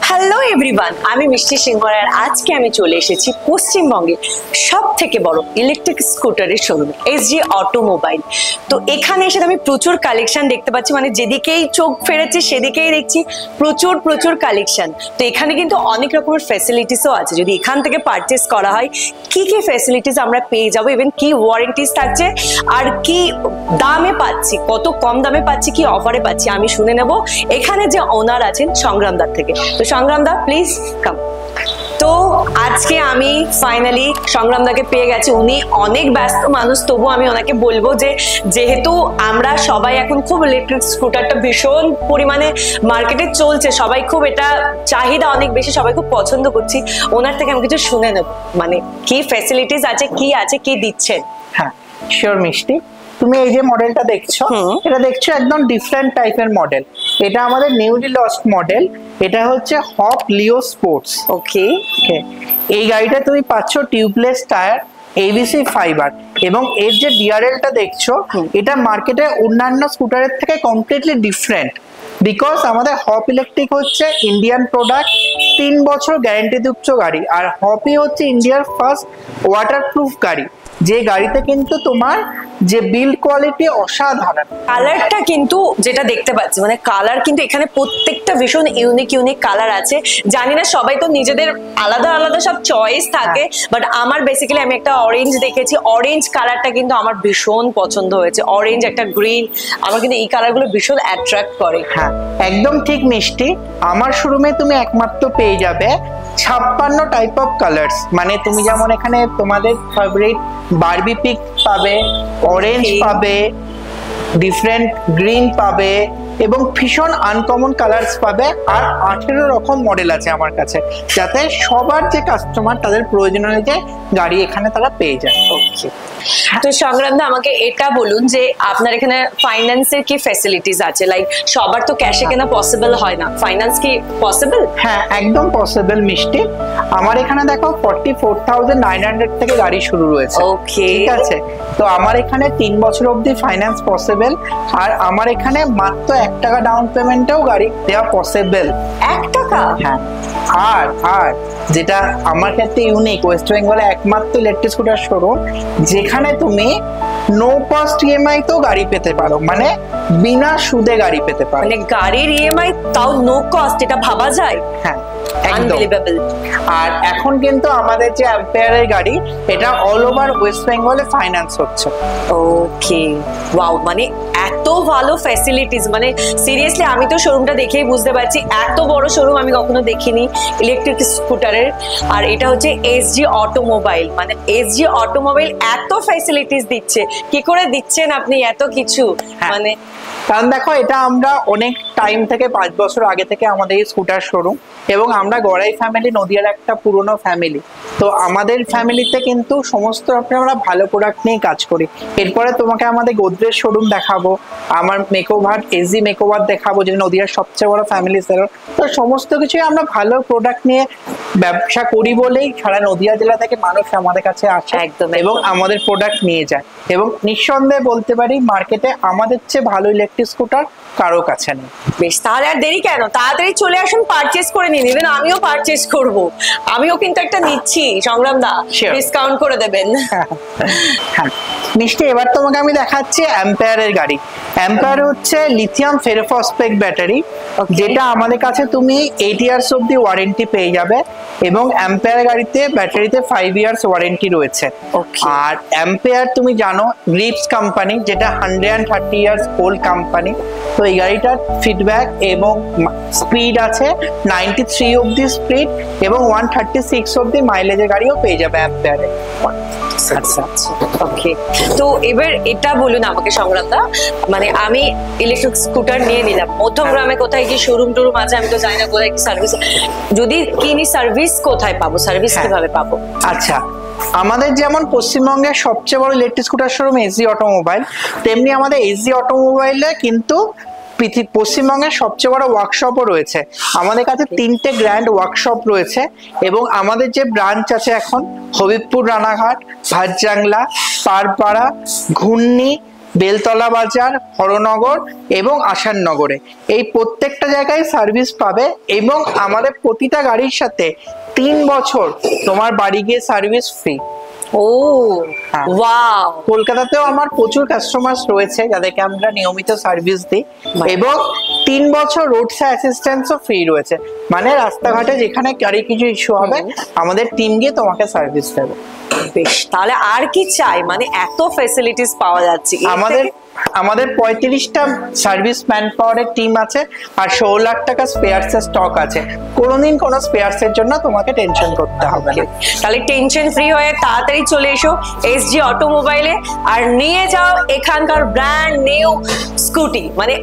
Hello everyone, আমি মিষ্টি সিংহর আর আজকে আমি চলে এসেছি পশ্চিমবঙ্গের সবথেকে বড় ইলেকট্রিক স্কুটারের শোরুম এসজি অটোমোবাইল। তো এখানে এসে আমি প্রচুর কালেকশন দেখতে পাচ্ছি, মানে যেদিকেই চোখ ফেরেছে সেদিকেই দেখছি প্রচুর প্রচুর কালেকশন। তো এখানে কিন্তু অনেক রকমের ফ্যাসিলিটিসও আছে। যদি এখান থেকে পারচেস করা হয় কি কি ফ্যাসিলিটিস আমরা পেয়ে যাবো, ইভেন কি ওয়ারেন্টিস থাকছে আর কি দামে পাচ্ছি, কত কম দামে পাচ্ছি, কি অফারে পাচ্ছি, আমি শুনে নেব এখানে যে ওনার আছেন সংগ্রামদার থেকে। তো সংগ্রামদা প্লিজ কাম। তো আজকে আমি ফাইনালি সংগ্রামদাকে পেয়ে গেছি। উনি অনেক ব্যস্ত মানুষ, তবু আমি ওনাকে বলবো যে যেহেতু আমরা সবাই এখন খুব ইলেকট্রিক স্কুটারটা ভীষণ পরিমাণে মার্কেটে চলছে, সবাই খুব এটা চাহিদা অনেক বেশি, সবাই খুব পছন্দ করছি, ওনার থেকে আমি কিছু শুনে নেব মানে কি ফ্যাসিলিটিস আছে, কি দিচ্ছেন। হ্যাঁ শিওর মিষ্টি, তুমি এই যে মডেলটা দেখছো, এটা দেখছো একদম ডিফারেন্ট টাইপের মডেল। এটা আমাদের নিউলি লঞ্চ মডেল, এটা হচ্ছে হপ লিও স্পোর্টস। ওকে ওকে, এই গাড়িটা তুমি পাচ্ছ টিউবলেস টায়ার, এবিসি ফাইবার, এবং এর যে ডিআরএলটা দেখছো এটা মার্কেটে অন্যান্য স্কুটারের থেকে কমপ্লিটলি ডিফারেন্ট। বিকজ আমাদের হপ ইলেকট্রিক হচ্ছে ইন্ডিয়ান প্রোডাক্ট, 3 বছর গ্যারেন্টিযুক্ত গাড়ি, আর হপই হচ্ছে ইন্ডিয়ার ফার্স্ট ওয়াটারপ্রুফ গাড়ি, যে গাড়িতে কিন্তু তোমার যে বিল্ড কোয়ালিটি অসাধারণ। কালারটা কিন্তু যেটা দেখতে পাচ্ছি, মানে কালার কিন্তু এখানে প্রত্যেকটা ভীষণ ইউনিক কালার আছে। জানি না সবাই তো নিজেদের আলাদা আলাদা সব চয়েস থাকে, বাট আমার বেসিক্যালি আমি একটা অরেঞ্জ দেখেছি, অরেঞ্জ কালারটা কিন্তু আমার ভীষণ পছন্দ হয়েছে। অরেঞ্জ একটা গ্রিন, আমার কিন্তু এই কালারগুলো ভীষণ অ্যাট্রাক্ট করে। হ্যাঁ একদম ঠিক মিষ্টি, আমার শোরুমে তুমি একমাত্র পেয়ে যাবে 56 টাইপ অফ কালার্স। মানে তুমি যেমন এখানে তোমাদের ফেভারিট বারবি পিঙ্ক পাবে, অরেঞ্জ পাবে, ডিফারেন্ট গ্রিন পাবে, এবং ভীষণ আনকমন কালার্স পাবে। আর 18 রকম মডেল আছে আমার কাছে, যাতে সবার যে কাস্টমার তাদের প্রয়োজন অনুযায়ী গাড়ি এখানে তারা পেয়ে যায়। ওকে, তো সংগ্রামদা আমাকে এটা বলুন যে আপনার এখানে ফাইন্যান্সের কি ফ্যাসিলিটিস আছে? লাইক সবার তো ক্যাশে কেনা পসিবল হয় না, ফাইন্যান্স কি পসিবল? হ্যাঁ একদম পসিবল মিষ্টি, আমার এখানে দেখো 44,900 থেকে গাড়ি শুরু রয়েছে। ওকে ঠিক আছে, তো আমার এখানে 3 বছর অবধি ফাইন্যান্স পসিবল, আর আমার এখানে মাত্র 1 টাকা ডাউন পেমেন্টেও গাড়ি দেওয়া পসিবল। 1 টাকা? হ্যাঁ, আর যেটা আমার ক্ষেত্রে ইউনিক, ওয়েস্ট বেঙ্গলে একমাত্র ইলেকট্রিক স্কুটার শোরুম যেখানে তুমি নো কস্ট ইএমআই তো গাড়ি পেতে পারো, মানে বিনা সুদে গাড়ি পেতে পারো। মানে গাড়ির ইএমআই তাও নো কস্ট, এটা ভাবা যায়? হ্যাঁ আনবিলিভেবল। আর এখন কিন্তু আমাদের যে অ্যাম্পেয়ারের গাড়ি, এটা অল ওভার ওয়েস্ট বেঙ্গলে ফাইন্যান্স হচ্ছে। ওকে ওয়াও, মানে এত ভালো ফ্যাসিলিটিস, মানে সিরিয়াসলি আমি তো শোরুমটা দেখেই বুঝতে পারছি এত বড় শোরুম আমি কখনো দেখিনি ইলেকট্রিক স্কুটারের। আর এটা হচ্ছে এসজি অটোমোবাইল, মানে এসজি অটোমোবাইল এত ফ্যাসিলিটিস দিচ্ছে, কি করে দিচ্ছেন আপনি এত কিছু? মানে কারণ দেখো, এটা আমরা অনেক টাইম থেকে 5 বছর আগে থেকে আমাদের এই স্কুটার শোরুম, এবং আমরা গড়াই ফ্যামিলি নদিয়ার একটা পুরনো ফ্যামিলি। তো আমাদের ফ্যামিলিতে কিন্তু সমস্ত আমরা ভালো প্রোডাক্ট নিয়ে কাজ করি। এরপরে তোমাকে আমাদের গোদরেজ শোরুম দেখাবো, আমার মেকওভার এসজি মেকওভার দেখাবো, যে নদিয়ার সবচেয়ে বড় ফ্যামিলি সেলর। তো সমস্ত কিছুই আমরা ভালো প্রোডাক্ট নিয়ে ব্যবসা করি বলেই সারা নদিয়া জেলা থেকে মানুষ আমাদের কাছে আসে একদম, এবং আমাদের প্রোডাক্ট নিয়ে যায়। এবং নিঃসন্দেহে বলতে পারি মার্কেটে আমাদের চেয়ে ভালো ইলেকট্রিক স্কুটার কারো কাছে নেই। বেশ, তাহলে আর দেরি কেন, তাড়াতাড়ি চলে আসুন, পারচেজ করে নিন। ইভেন আমিও পারচেজ করব, আমিও কিন্তু একটা নিচ্ছি। সংগ্রামদা ডিসকাউন্ট করে দেবেন। হ্যাঁ মিষ্টি, এবার তোমাকে আমি দেখাচ্ছি অ্যাম্পেয়ারের গাড়ি। অ্যাম্পেয়ার হচ্ছে লিথিয়াম ফেরোফসফেট ব্যাটারি, যেটা আমাদের কাছে তুমি 8 ইয়ার্স অব্দি ওয়ারেন্টি পেয়ে যাবে, এবং অ্যাম্পেয়ার গাড়িতে ব্যাটারিতে 5 ইয়ার্স ওয়ারেন্টি রয়েছে। আর অ্যাম্পেয়ার তুমি জানো গ্রিপস কোম্পানি, যেটা 130 ইয়ার্স ওল্ড কোম্পানি। তো এই গাড়িটার ফিডব্যাক এবং স্পিড আছে 93 অব্দি স্পিড, এবং 136 অব্দি মাইলেজের গাড়িও পেয়ে যাবে অ্যাম্পেয়ারে। আচ্ছা ওকে, তো এবার এটা বলুন আমাকে সংগ্রামদা, মানে আমি ইলেকট্রিক স্কুটার নিয়ে নিলাম, মধ্যমগ্রামে কোথায় কি শোরুম টুরুম আছে আমি তো জানি না, কোথায় কি সার্ভিস, যদি কিনি সার্ভিস কোথায় পাবো, সার্ভিস কিভাবে পাবো? আচ্ছা, আমাদের যেমন পশ্চিমবঙ্গের সবচেয়ে বড় electric scooter showroom SG automobile, তেমনি আমাদের এসজি অটোমোবাইলে কিন্তু পশ্চিমবঙ্গের সবচেয়ে বড় ওয়ার্কশপও রয়েছে। আমাদের কাছে 3টে গ্র্যান্ড ওয়ার্কশপ রয়েছে, এবং আমাদের যে ব্রাঞ্চ আছে এখন হবিবপুর, রানাঘাট, ভাটজাংলা, পারপাড়া, ঘূর্ণি, বেলতলা বাজার, হরনগর এবং আসাননগরে, এই প্রত্যেকটা জায়গায় সার্ভিস পাবে। এবং আমাদের প্রতিটা গাড়ির সাথে 3 বছর তোমার বাড়ি গিয়ে সার্ভিস ফ্রি। ও ওয়াও, কলকাতাতেও আমার প্রচুর কাস্টমার রয়েছে যাদেরকে আমরা নিয়মিত সার্ভিস দিই, এবং 3 বছর রোড অ্যাসিস্ট্যান্সও ফ্রি রয়েছে। মানে রাস্তাঘাটে যেখানে গাড়ি কিছু ইস্যু হবে আমাদের টিম গিয়ে তোমাকে সার্ভিস দেবে। বেশ, তাহলে আর কি চাই, মানে এত ফ্যাসিলিটিস পাওয়া যাচ্ছে। আমাদের 35টা সার্ভিস ম্যান পাওয়ারের টিম আছে, আর 16 লাখ টাকা স্পেয়ার্স এর স্টক আছে। কোনোদিন কোনো স্পেয়ার্স এর জন্য তোমাকে টেনশন করতে হবে না। তাহলে টেনশন ফ্রি হয়ে তাড়াতাড়ি চলে এসো এসজি অটোমোবাইলে, আর নিয়ে যাও এখানকার ব্র্যান্ড নিউ স্কুটি। মানে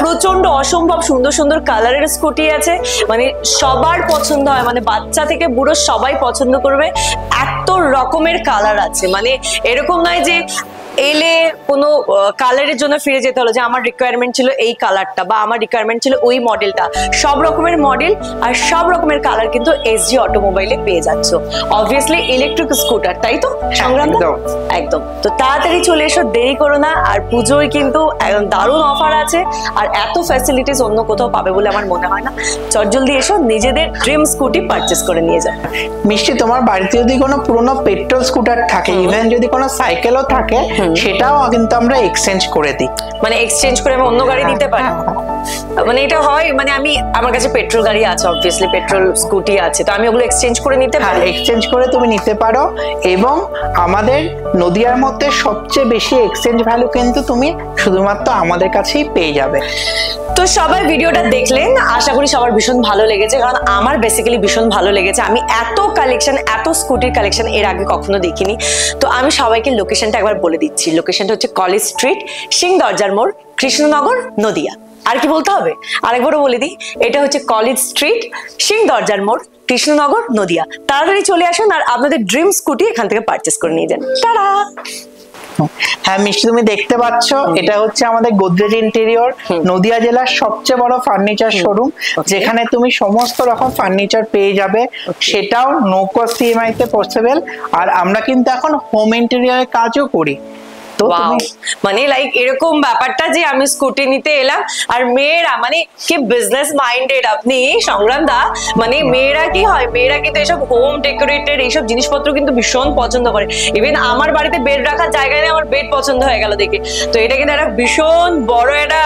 প্রচন্ড অসম্ভব সুন্দর সুন্দর কালারের স্কুটি আছে, মানে সবার পছন্দ হয়, মানে বাচ্চা থেকে বুড়ো সবাই পছন্দ করবে, এত রকমের কালার আছে। মানে এরকম নয় যে এলে কোনো কালারের জন্য ফিরে যেতে হলো যে আমার রিকোয়ারমেন্ট ছিল এই কালারটা বা আমার রিকোয়ারমেন্ট ছিল ওই মডেলটা। সব রকমের মডেল আর সব রকমের কালার কিন্তু এসজি অটোমোবাইলে পেয়ে যাচ্ছ। অবভিয়াসলি ইলেকট্রিক স্কুটার, তাই তো সংগ্রাম? একদম। তো তাড়াতাড়ি চলে এসো, দেরি করো না। আর পুজোয় কিন্তু একদম দারুণ অফার আছে, আর এত ফ্যাসিলিটিস অন্য কোথাও পাবে বলে আমার মনে হয় না। চটজলদি এসো, নিজেদের ড্রিম স্কুটি পারচেস করে নিয়ে যাও। মিষ্টি, তোমার বাড়িতে যদি কোনো পুরোনো পেট্রোল স্কুটার থাকে, ইভেন যদি কোনো সাইকেলও থাকে, সেটাও কিন্তু আমরা এক্সচেঞ্জ করে দিই। মানে এক্সচেঞ্জ করে আমি অন্য গাড়ি দিতে পারি? মানে এটা হয়, মানে আমার কাছে পেট্রোল গাড়ি আছে, অবভিয়াসলি পেট্রোল স্কুটি আছে, তো আমি ওগুলো এক্সচেঞ্জ করে নিতে পারি? এক্সচেঞ্জ করে তুমি নিতে পারো। এবং আমাদের নদিয়ার মধ্যে সবচেয়ে বেশি এক্সচেঞ্জ ভ্যালু কিন্তু তুমি শুধুমাত্র আমাদের কাছেই পেয়ে যাবে। তো সবাই ভিডিওটা দেখলেন, আশা করি সবার ভীষণ ভালো লেগেছে, কারণ আমার বেসিক্যালি ভীষণ ভালো লেগেছে। আমি এত কালেকশন, এত স্কুটির কালেকশন এর আগে কখনো দেখিনি। তো আমি সবাইকে লোকেশনটা একবার বলে দিচ্ছি। লোকেশনটা হচ্ছে কলেজ স্ট্রিট, সিং দরজার মোড়, কৃষ্ণনগর, নদিয়া। আর কি বলতে হবে? আরেকবারও বলে দিই, এটা হচ্ছে কলেজ স্ট্রিট, সিং দরজার মোড়, কৃষ্ণনগর, নদিয়া। তাড়াতাড়ি চলে আসুন আর আপনাদের ড্রিম স্কুটি এখান থেকে পারচেস করে নিয়ে যান। টাটা। হ্যাঁ মিষ্টি, তুমি দেখতে পাচ্ছ এটা হচ্ছে আমাদের গোদরেজ ইন্টেরিয়র, নদিয়া জেলার সবচেয়ে বড় ফার্নিচার শোরুম, যেখানে তুমি সমস্ত রকম ফার্নিচার পেয়ে যাবে, সেটাও নো কস্ট ইএমআই তে পসিবল। আর আমরা কিন্তু এখন হোম ইন্টেরিয়রের কাজও করি। মানে লাইক এরকম ব্যাপারটা যে আমি স্কুটি নিতে এলাম, আর মেয়েরা মানে কি বিজনেস মাইন্ডেড আপনি সংগ্রাম দা। মানে মেয়েরা কি হয়, মেয়েরা কিন্তু এসব হোম ডেকোরেটেড এইসব জিনিসপত্র কিন্তু ভীষণ পছন্দ করে। ইভেন আমার বাড়িতে বেড রাখার জায়গা নেই, আমার বেড পছন্দ হয়ে গেল দেখে। তো এটা কিন্তু একটা ভীষণ বড় একটা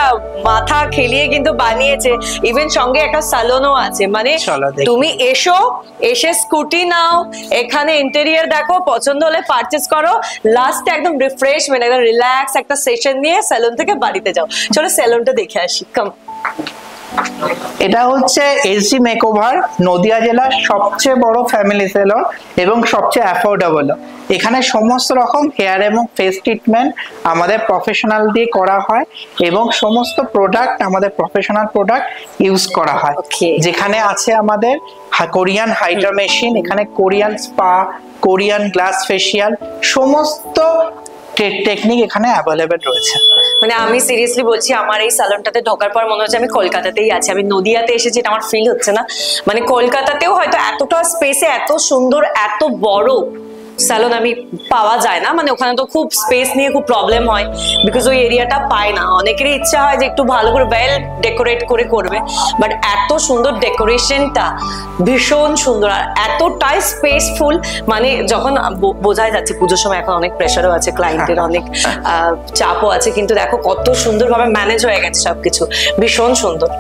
মাথা খেলিয়ে কিন্তু বানিয়েছে। ইভেন সঙ্গে একটা সালনও আছে। মানে তুমি এসে স্কুটি নাও, এখানে ইন্টেরিয়র দেখো, পছন্দ হলে পারচেস করো, লাস্টে একদম রিফ্রেশমেন্ট, একদম রিল্যাক্স একটা সেশন নিয়ে সেলুন থেকে বাড়িতে যাও। চলো সেলুনটা দেখে আসি। কাম। এটা হচ্ছে এসজি মেকওভার, নদিয়া জেলার সবচেয়ে বড় ফ্যামিলি সেলুন এবং সবচেয়ে অ্যাফোর্ডেবল। এখানে সমস্ত রকম হেয়ার এবং ফেস ট্রিটমেন্ট আমাদের প্রফেশনাল দিয়ে করা হয়, এবং সমস্ত প্রোডাক্ট আমাদের প্রফেশনাল প্রোডাক্ট ইউজ করা হয়। যেখানে আছে আমাদের কোরিয়ান হাইড্রা মেশিন, এখানে Korean spa, Korean glass facial, সমস্ত টেকনিক এখানে অ্যাভেলেবেল রয়েছে। মানে আমি সিরিয়াসলি বলছি, আমার এই সালনটাতে ঢোকার পর মনে হচ্ছে আমি কলকাতাতেই আছি। আমি নদিয়াতে এসেছি, এটা আমার ফিল হচ্ছে না। মানে কলকাতাতেও হয়তো এতটা স্পেসে এত সুন্দর এত বড় স্যালন আমি পাওয়া যায় না। মানে ওখানে তো খুব স্পেস নিয়ে খুব প্রবলেম হয়, বিকজ ওই এরিয়াটা পায় না। অনেকেরই ইচ্ছা হয় যে একটু ভালো করে ওয়েল ডেকোরেট করে করবে, বাট এত সুন্দর ডেকোরেশনটা ভীষণ সুন্দর আর এতটাই স্পেসফুল। মানে যখন বোঝাই যাচ্ছে পুজোর সময় এখন অনেক প্রেশারও আছে, ক্লায়েন্টের অনেক চাপও আছে, কিন্তু দেখো কত সুন্দরভাবে ম্যানেজ হয়ে গেছে সবকিছু, ভীষণ সুন্দর।